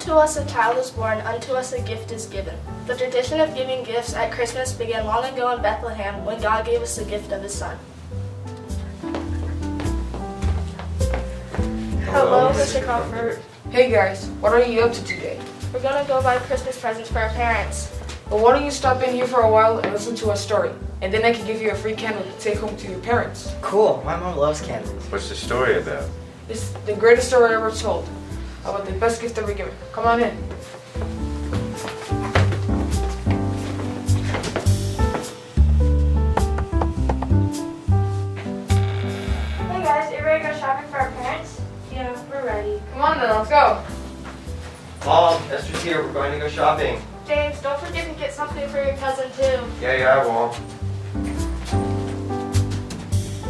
Unto us a child is born, unto us a gift is given. The tradition of giving gifts at Christmas began long ago in Bethlehem when God gave us the gift of His Son. Hello, Mr. Comfort. Hey guys, what are you up to today? We're gonna go buy Christmas presents for our parents. Well, why don't you stop in here for a while and listen to a story? And then I can give you a free candle to take home to your parents. Cool, my mom loves candles. What's the story about? This is the greatest story ever told about the best gift ever given. Come on in. Hey guys, you ready to go shopping for our parents? Yeah, we're ready. Come on then, let's go. Mom, Esther's here. We're going to go shopping. James, don't forget to get something for your cousin too. Yeah, I will.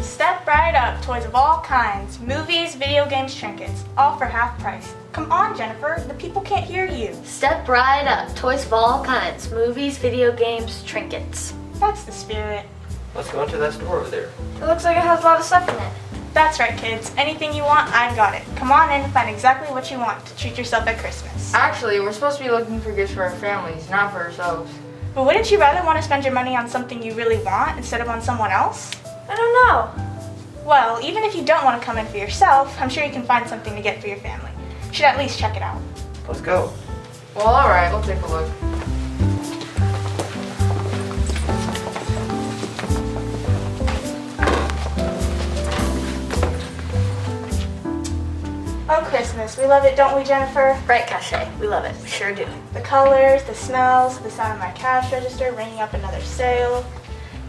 Step right up, toys of all kinds, movies, video games, trinkets, all for half price. Come on, Jennifer, the people can't hear you. Step right up, toys of all kinds, movies, video games, trinkets. That's the spirit. Let's go into that store over there. It looks like it has a lot of stuff in it. That's right, kids. Anything you want, I've got it. Come on in and find exactly what you want to treat yourself at Christmas. Actually, we're supposed to be looking for gifts for our families, not for ourselves. But wouldn't you rather want to spend your money on something you really want instead of on someone else? I don't know. Well, even if you don't want to come in for yourself, I'm sure you can find something to get for your family. You should at least check it out. Let's go. Well, alright, we'll take a look. Oh, Christmas. We love it, don't we, Jennifer? Right, Cache, we love it. We sure do. The colors, the smells, the sound of my cash register ringing up another sale.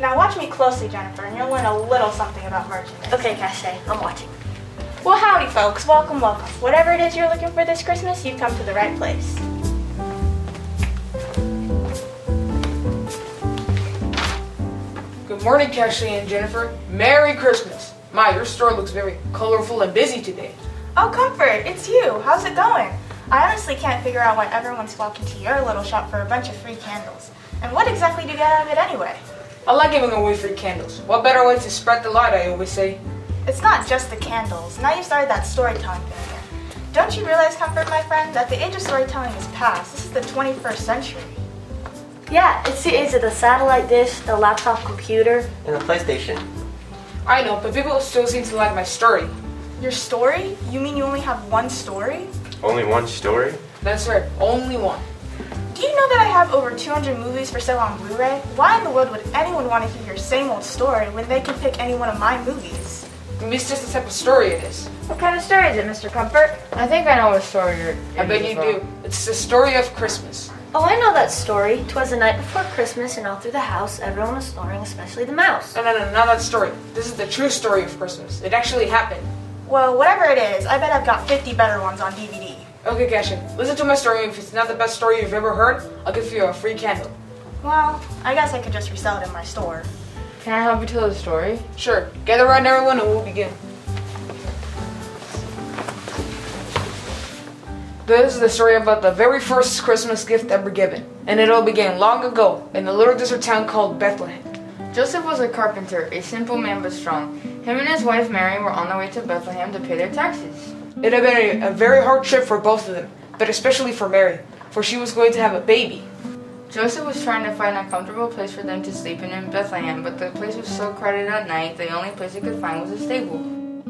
Now watch me closely, Jennifer, and you'll learn a little something about merchandise. Okay, Cache, I'm watching. Well, howdy, folks. Welcome, welcome. Whatever it is you're looking for this Christmas, you've come to the right place. Good morning, Cache and Jennifer. Merry Christmas. My, your store looks very colorful and busy today. Oh, Comfort, it's you. How's it going? I honestly can't figure out why everyone's flocking to your little shop for a bunch of free candles. And what exactly do you get out of it anyway? I like giving away free candles. What better way to spread the light, I always say. It's not just the candles. Now you've started that storytelling thing again. Don't you realize, Comfort, my friend, that the age of storytelling is past? This is the 21st century. Yeah, it's the age of the satellite dish, the laptop computer. And the PlayStation. I know, but people still seem to like my story. Your story? You mean you only have one story? Only one story? That's right, only one. Do you know that I have over 200 movies for sale on Blu-ray? Why in the world would anyone want to hear your same old story when they can pick any one of my movies? Maybe it's just the type of story it is. What kind of story is it, Mr. Comfort? I think I know what story you're I bet you do. It's the story of Christmas. Oh, I know that story. 'Twas the night before Christmas, and all through the house, everyone was snoring, especially the mouse. No, not that story. This is the true story of Christmas. It actually happened. Well, whatever it is, I bet I've got 50 better ones on DVD. Okay, Cashin, listen to my story. If it's not the best story you've ever heard, I'll give you a free candle. Well, I guess I could just resell it in my store. Can I help you tell the story? Sure. Gather around everyone and we'll begin. This is the story about the very first Christmas gift ever given. And it all began long ago in a little desert town called Bethlehem. Joseph was a carpenter, a simple man but strong. Him and his wife Mary were on their way to Bethlehem to pay their taxes. It had been a very hard trip for both of them, but especially for Mary, for she was going to have a baby. Joseph was trying to find a comfortable place for them to sleep in Bethlehem, but the place was so crowded at night, the only place he could find was a stable.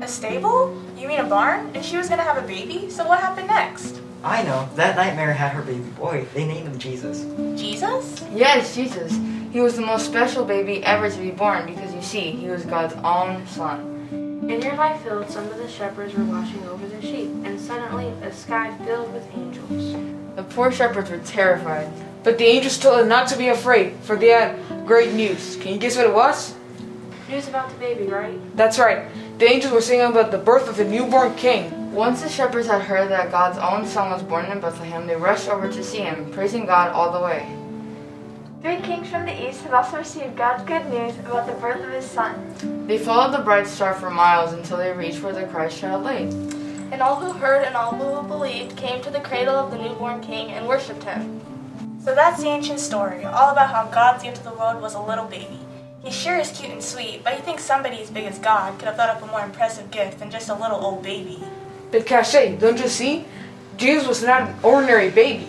A stable? You mean a barn? And she was gonna have a baby? So what happened next? I know. That night Mary had her baby boy. They named him Jesus. Jesus? Yes, Jesus. He was the most special baby ever to be born because you see, he was God's own son. In nearby fields, some of the shepherds were watching over their sheep, and suddenly a sky filled with angels. The poor shepherds were terrified. But the angels told them not to be afraid, for they had great news. Can you guess what it was? News about the baby, right? That's right. The angels were singing about the birth of a newborn king. Once the shepherds had heard that God's own son was born in Bethlehem, they rushed over to see him, praising God all the way. 3 kings from the east have also received God's good news about the birth of His Son. They followed the bright star for miles until they reached where the Christ child lay. And all who heard and all who believed came to the cradle of the newborn king and worshipped Him. So that's the ancient story, all about how God's gift to the world was a little baby. He sure is cute and sweet, but you think somebody as big as God could have thought up a more impressive gift than just a little old baby. But Cache, don't you see? Jesus was not an ordinary baby.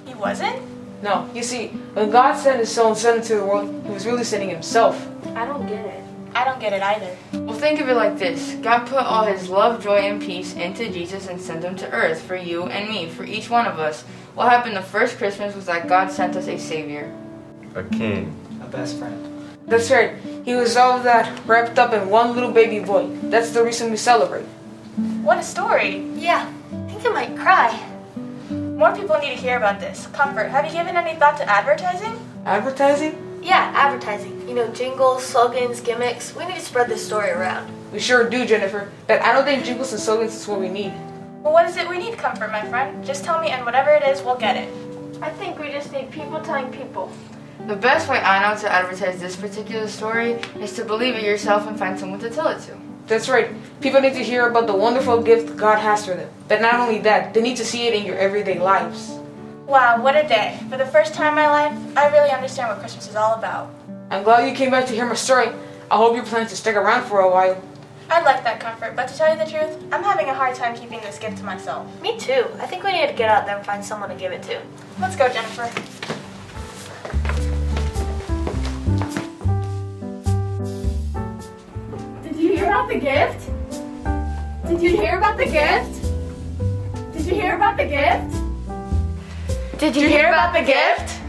He wasn't? No, you see, when God sent his son into the world, he was really sending himself. I don't get it. I don't get it either. Well, think of it like this. God put all his love, joy, and peace into Jesus and sent him to earth for you and me, for each one of us. What happened the first Christmas was that God sent us a Savior. A king. A best friend. That's right. He was all of that wrapped up in one little baby boy. That's the reason we celebrate. What a story. Yeah, I think I might cry. More people need to hear about this. Comfort, have you given any thought to advertising? Advertising? Yeah, advertising. You know, jingles, slogans, gimmicks. We need to spread this story around. We sure do, Jennifer. But I don't think jingles and slogans is what we need. Well, what is it we need, Comfort, my friend? Just tell me, and whatever it is, we'll get it. I think we just need people telling people. The best way I know to advertise this particular story is to believe it yourself and find someone to tell it to. That's right. People need to hear about the wonderful gift God has for them. But not only that, they need to see it in your everyday lives. Wow, what a day. For the first time in my life, I really understand what Christmas is all about. I'm glad you came back to hear my story. I hope you're planning to stick around for a while. I'd like that, Comfort, but to tell you the truth, I'm having a hard time keeping this gift to myself. Me too. I think we need to get out there and find someone to give it to. Let's go, Jennifer. Did you hear about the gift? Did you hear about the gift? Did you hear about the gift? Did you hear about the gift?